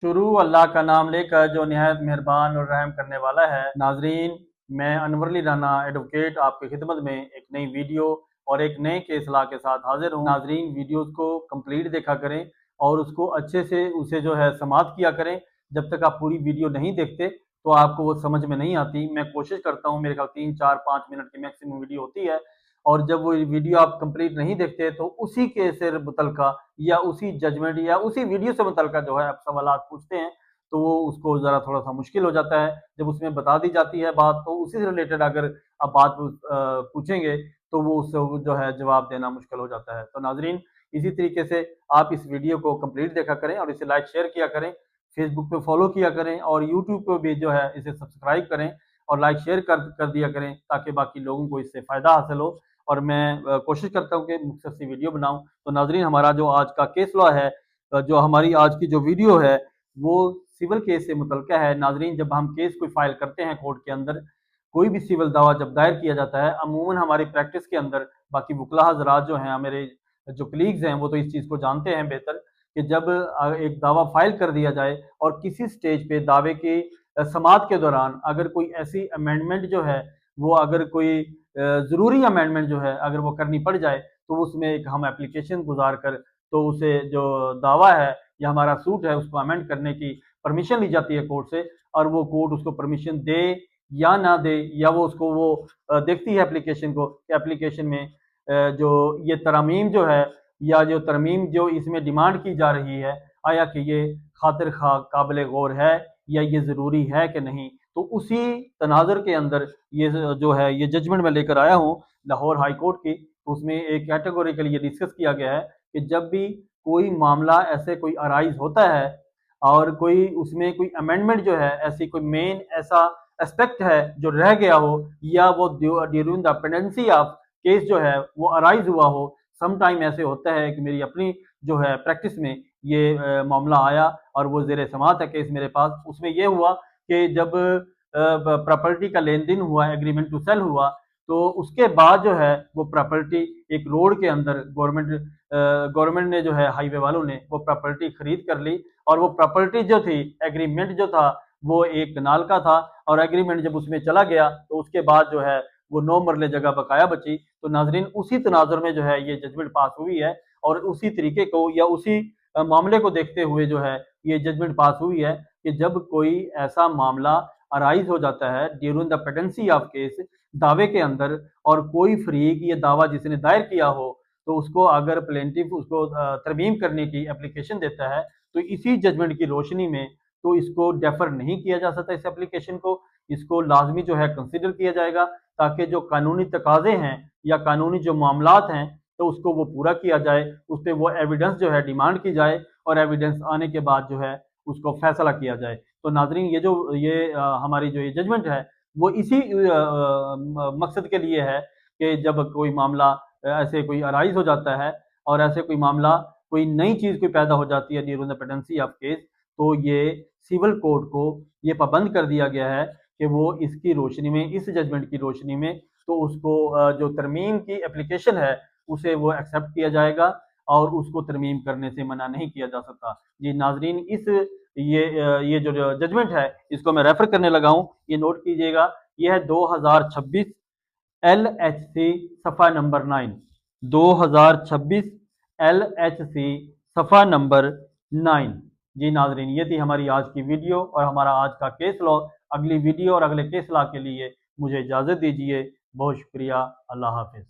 शुरू अल्लाह का नाम लेकर जो निहायत मेहरबान और रहम करने वाला है। नाजरीन, मैं अनवर अली राना एडवोकेट आपकी खिदमत में एक नई वीडियो और एक नए केस ला के साथ हाजिर हूँ। नाजरीन, वीडियोस को कंप्लीट देखा करें और उसको अच्छे से उसे जो है समाप्त किया करें। जब तक आप पूरी वीडियो नहीं देखते तो आपको वो समझ में नहीं आती। मैं कोशिश करता हूँ, मेरे ख्याल 3, 4, 5 मिनट की मैक्सिमम वीडियो होती है, और जब वो वीडियो आप कंप्लीट नहीं देखते तो उसी केस से मुतलका या उसी जजमेंट या उसी वीडियो से मुतलका जो है आप सवालात पूछते हैं, तो वो उसको ज़रा थोड़ा-सा मुश्किल हो जाता है। जब उसमें बता दी जाती है बात, तो उसी से रिलेटेड अगर आप बात पूछेंगे, तो वो उससे वो जो है जवाब देना मुश्किल हो जाता है। तो नाज़रीन, इसी तरीके से आप इस वीडियो को कंप्लीट देखा करें और इसे लाइक शेयर किया करें, फेसबुक पे फॉलो किया करें और यूट्यूब पे भी जो है इसे सब्सक्राइब करें और लाइक शेयर कर दिया करें, ताकि बाकी लोगों को इससे फ़ायदा हासिल हो। और मैं कोशिश करता हूँ कि मुख्तसर सी वीडियो बनाऊँ। तो नाज़रीन, हमारा जो आज का केस लॉ है, जो हमारी आज की जो वीडियो है, वो सिविल केस से मुतल्लिक़ है। नाज़रीन, जब हम केस कोई फ़ाइल करते हैं कोर्ट के अंदर, कोई भी सिविल दावा जब दायर किया जाता है, अमूमन हमारी प्रैक्टिस के अंदर, बाकी वुकला हज़रात जो हैं, मेरे जो कलीग्स हैं, वो तो इस चीज़ को जानते हैं बेहतर, कि जब एक दावा फ़ाइल कर दिया जाए और किसी स्टेज पे दावे की समाअत के दौरान अगर कोई ऐसी अमेंडमेंट जो है, वो अगर कोई ज़रूरी अमेंडमेंट जो है अगर वो करनी पड़ जाए, तो उसमें एक हम एप्लीकेशन गुज़ार कर, तो उसे जो दावा है या हमारा सूट है उसको अमेंड करने की परमिशन ली जाती है कोर्ट से, और वो कोर्ट उसको परमिशन दे या ना दे, या वो उसको वो देखती है एप्लीकेशन को कि एप्लीकेशन में जो ये तरमीम जो है या जो तरमीम जो इसमें डिमांड की जा रही है, आया कि ये खातिर खा काबिल गौर है या ये ज़रूरी है कि नहीं। तो उसी तनाज़ुर के अंदर ये जो है ये जजमेंट मैं लेकर आया हूँ लाहौर हाई कोर्ट की। तो उसमें एक कैटेगोरिकली ये डिस्कस किया गया है कि जब भी कोई मामला ऐसे कोई अराइज होता है और कोई उसमें कोई अमेंडमेंट जो है, ऐसी कोई मेन ऐसा एस्पेक्ट है जो रह गया हो, या वो during the pendency of case जो है वो अराइज हुआ हो। सम टाइम ऐसे होता है कि मेरी अपनी जो है प्रैक्टिस में ये मामला आया और वो ज़ेर समाअत है केस मेरे पास। उसमें ये हुआ कि जब प्रॉपर्टी का लेन देन हुआ, एग्रीमेंट टू सेल हुआ, तो उसके बाद जो है वो प्रॉपर्टी एक रोड के अंदर गवर्नमेंट ने जो है हाईवे वालों ने वो प्रॉपर्टी खरीद कर ली, और वो प्रॉपर्टी जो थी, एग्रीमेंट जो था, वो एक कनाल का था, और एग्रीमेंट जब उसमें चला गया तो उसके बाद जो है वो 9 मरले जगह बकाया बची। तो नाजरीन, उसी तनाजुर में जो है ये जजमेंट पास हुई है, और उसी तरीके को या उसी मामले को देखते हुए जो है ये जजमेंट पास हुई है कि जब कोई ऐसा मामला अराइज हो जाता है during the pendency of case, दावे के अंदर, और कोई फरीक ये दावा जिसने दायर किया हो, तो उसको अगर प्लेंटिफ उसको तरमीम करने की एप्लीकेशन देता है, तो इसी जजमेंट की रोशनी में तो इसको डेफर नहीं किया जा सकता, इस एप्लीकेशन को। इसको लाजमी जो है कंसिडर किया जाएगा, ताकि जो कानूनी तकाजे हैं या कानूनी जो मामलात हैं, तो उसको वो पूरा किया जाए, उस पर वो एविडेंस जो है डिमांड की जाए, और एविडेंस आने के बाद जो है उसको फैसला किया जाए। तो नाजरीन, ये हमारी जो ये जजमेंट है, वो इसी मकसद के लिए है कि जब कोई मामला ऐसे कोई अराइज हो जाता है, और ऐसे कोई मामला कोई नई चीज़ कोई पैदा हो जाती है during the pendency of case, तो ये सिविल कोर्ट को ये पाबंद कर दिया गया है कि वो इसकी रोशनी में, इस जजमेंट की रोशनी में, तो उसको जो तरमीम की एप्लीकेशन है उसे वो एक्सेप्ट किया जाएगा, और उसको तरमीम करने से मना नहीं किया जा सकता। जी नाजरीन, ये जो जजमेंट है इसको मैं रेफर करने लगा हूँ, ये नोट कीजिएगा। ये है 2026 LHC सफ़ा नंबर 9, 2026 LHC सफ़ा नंबर 9। जी नाजरीन, ये थी हमारी आज की वीडियो और हमारा आज का केस लॉ। अगली वीडियो और अगले केस लॉ के लिए मुझे इजाज़त दीजिए। बहुत शुक्रिया। अल्लाह हाफिज़।